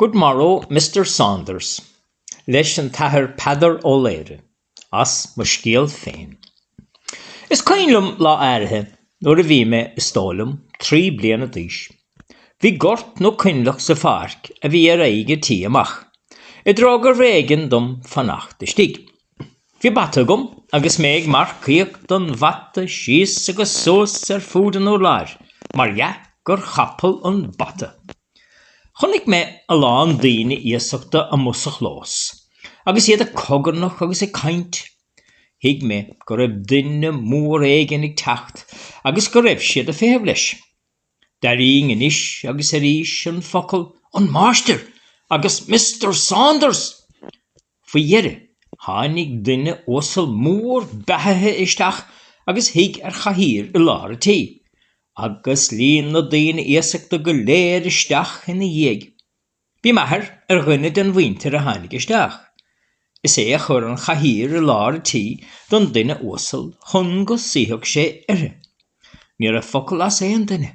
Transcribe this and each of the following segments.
Good morrow, Mr. Saunders. Leis an tAthair Peadar ó Laoire, as mo Scéal Féin. Is cainlumm lá áirithe, nuair a bhí me istóilm 3 bliana d'aois. Bhí gort nó cuinlach sa pharc a bhí ar aige tí amach. I drágur réigean dom fannacht de stig. Bhí bata gom agus méid mar caoch don bhata síos agus sós ar fúdan ó láir, mar gur chapel an bata. Chonnig me a lán daoine iasachta a musach lós, agus iad a cogarnach agus caint. Hig me go raibh duine mór éigean ag teacht, agus go raibh siad a féamh leis. Daríon inis agus arís an focail an máister agus Mr. Saunders. Faoi dheire, tháinig duine osal mór beithe isteach agus hig ar chathaoir I lár tí. Agus líon na daoine iasachta go léir isteach ina dhéag. Bhí maithir ar dhuine den mhuintir a tháinig isteach. Is é a chur an chathaoir I lár tí don duine osal chun go saothach sé ire. Níor a focail as é an duine.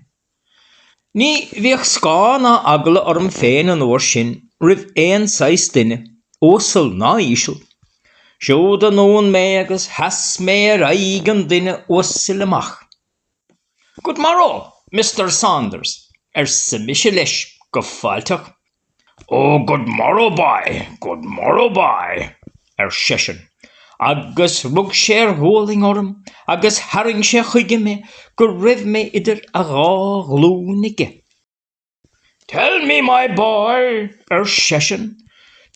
Ní bhíoh scáin ná agla orm féin an uair sin ribh éon 6 duine, osal ná ísisiil. Siúd an ón mé agus heas mé ar aig an duine osal amach. Good morrow, Mr. Saunders. Sa mise leis go fáilteach. Oh, good morrow, boy. Good morrow, boy. Sesin. Agus rug sé ar hóling orm, agus haring sé chuige me, go raibh me idir a rá glúnige. Tell me, my boy, sesin,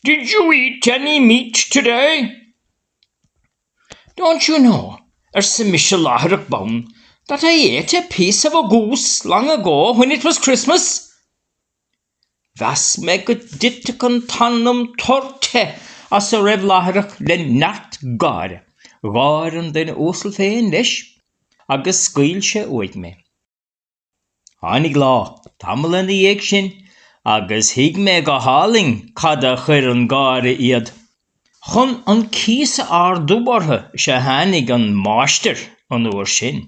did you eat any meat today? Don't you know, sa mise láthreach bone, that I ate a piece of a goose long ago when it was Christmas? Vas me go dit con tannum torte as a raibh láthreach le neart gáire. Gáir an duine osal féin leis, agus scaoil sé uig me. Tháinig lá, tamil in dhéag sin, agus hig me go háling cad a chuir an gáire iad. Chun an císa ardúbartha sé tháinig an máister an uair sin.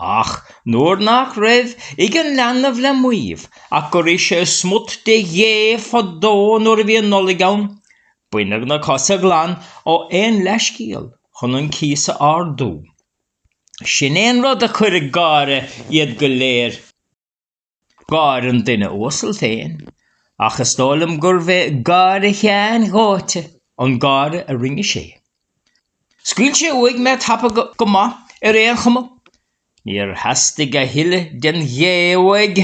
Ach, nuair nach raibh ag an leanamh le muomh, ach go raibh sé smut de dhé fadó nuair a bhí an nollaig ann. Buineag na cosa glan ó éon leiscíal chun an císa ardú. Sin éon rud a chuir a gáire iad go léir. Gáir an duine osal féin, ach istóilm gur bheith gáire cheann gáite an gáire a rinne sé. Scaoil sé uig me tapa go maith ar éon chuma. Níor hastig a hille den dhéuig.